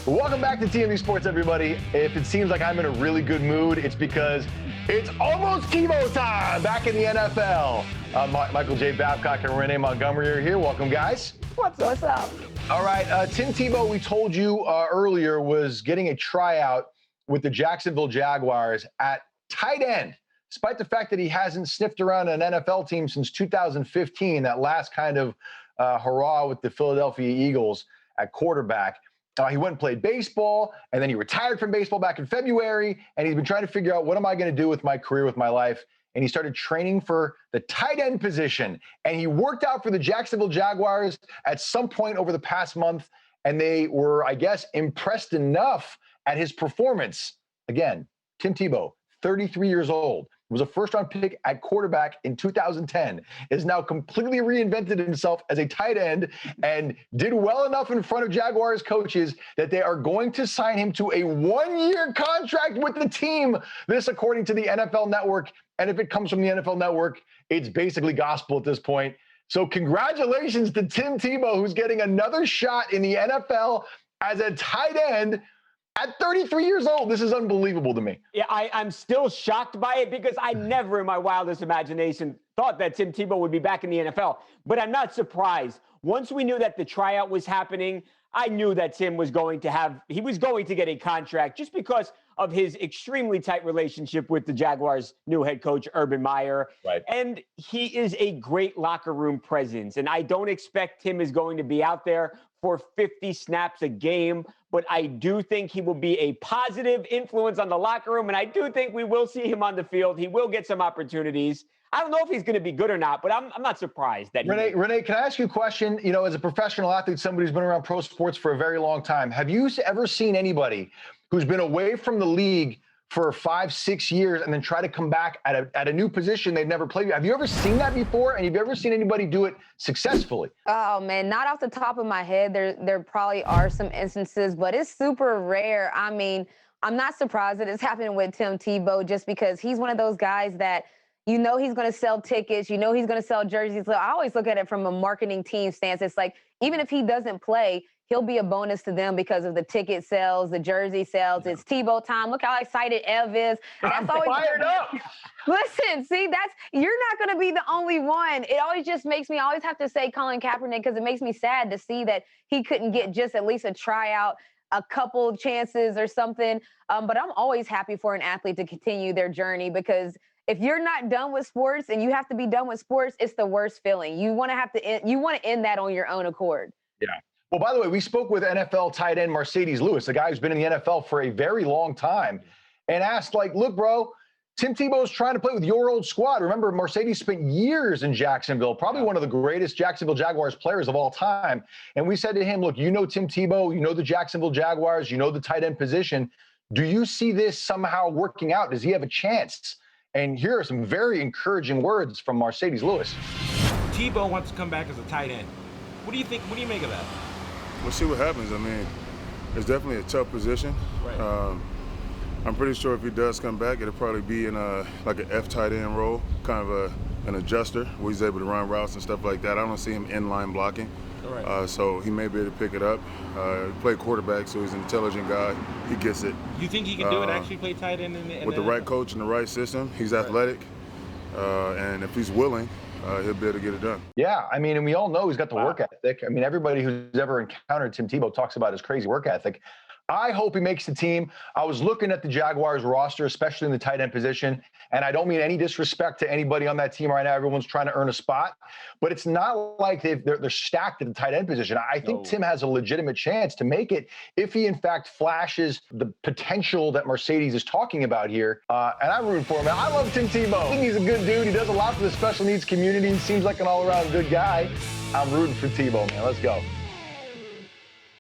Welcome back to TMZ Sports, everybody. If it seems like I'm in a really good mood, it's because it's almost Tebow time back in the NFL. Michael J. Babcock and Renee Montgomery are here. Welcome, guys. What's up? All right, Tim Tebow, we told you earlier, was getting a tryout with the Jacksonville Jaguars at tight end, despite the fact that he hasn't sniffed around an NFL team since 2015, that last kind of hurrah with the Philadelphia Eagles at quarterback. He went and played baseball, and then he retired from baseball back in February, and he's been trying to figure out, what am I going to do with my career, with my life? And he started training for the tight end position, and he worked out for the Jacksonville Jaguars at some point over the past month, and they were, I guess, impressed enough at his performance. Again, Tim Tebow, 33 years old, was a first-round pick at quarterback in 2010, is now completely reinvented himself as a tight end and did well enough in front of Jaguars coaches that they are going to sign him to a one-year contract with the team. This, according to the NFL Network. And if it comes from the NFL Network, it's basically gospel at this point. So congratulations to Tim Tebow, who's getting another shot in the NFL as a tight end at 33 years old. This is unbelievable to me. Yeah, I'm still shocked by it because I never in my wildest imagination thought that Tim Tebow would be back in the NFL. But I'm not surprised. Once we knew that the tryout was happening, I knew that Tim was going to get a contract just because of his extremely tight relationship with the Jaguars' new head coach, Urban Meyer. Right. And he is a great locker room presence. And I don't expect Tim is going to be out there for 50 snaps a game, but I do think he will be a positive influence on the locker room. And I do think we will see him on the field. He will get some opportunities. I don't know if he's going to be good or not, but I'm not surprised that Renee, can I ask you a question? You know, as a professional athlete, somebody who's been around pro sports for a very long time, have you ever seen anybody who's been away from the league for 5-6 years and then try to come back at a new position they've never played? Have you ever seen that before? And have you ever seen anybody do it successfully? Oh, man, not off the top of my head. There probably are some instances, but it's super rare. I mean, I'm not surprised that it's happening with Tim Tebow just because he's one of those guys that you know he's going to sell tickets. You know he's going to sell jerseys. So I always look at it from a marketing team stance. It's like, even if he doesn't play, he'll be a bonus to them because of the ticket sales, the jersey sales. It's Tebow time. Look how excited Ev is. I'm fired up. Listen, see, you're not going to be the only one. It always just makes me, I always have to say Colin Kaepernick because it makes me sad to see that he couldn't get just at least a tryout, a couple chances or something. But I'm always happy for an athlete to continue their journey because if you're not done with sports and you have to be done with sports, it's the worst feeling. You want to end that on your own accord. Yeah. Well, by the way, we spoke with NFL tight end Mercedes Lewis, a guy who's been in the NFL for a very long time, and asked, like, look, bro, Tim Tebow's trying to play with your old squad. Remember, Mercedes spent years in Jacksonville, probably one of the greatest Jacksonville Jaguars players of all time. And we said to him, look, you know Tim Tebow, you know the Jacksonville Jaguars, you know the tight end position. Do you see this somehow working out? Does he have a chance? And here are some very encouraging words from Mercedes Lewis. Tebow wants to come back as a tight end. What do you think? What do you make of that? We'll see what happens. I mean, it's definitely a tough position. Right. I'm pretty sure if he does come back, it'll probably be in like an F tight end role, kind of an adjuster where he's able to run routes and stuff like that. I don't see him in-line blocking. Right. So he may be able to pick it up. Play quarterback, so he's an intelligent guy. He gets it. You think he can do it, actually play tight end in with the right coach and the right system? He's athletic. And if he's willing, he'll be able to get it done. Yeah, I mean, and we all know he's got the work ethic. I mean, everybody who's ever encountered Tim Tebow talks about his crazy work ethic. I hope he makes the team. I was looking at the Jaguars roster, especially in the tight end position, and I don't mean any disrespect to anybody on that team right now. Everyone's trying to earn a spot, but it's not like they're stacked at the tight end position. I think Tim has a legitimate chance to make it if he, in fact, flashes the potential that Mercedes is talking about here. And I'm rooting for him. I love Tim Tebow. I think he's a good dude. He does a lot for the special needs community. He seems like an all-around good guy. I'm rooting for Tebow, man. Let's go.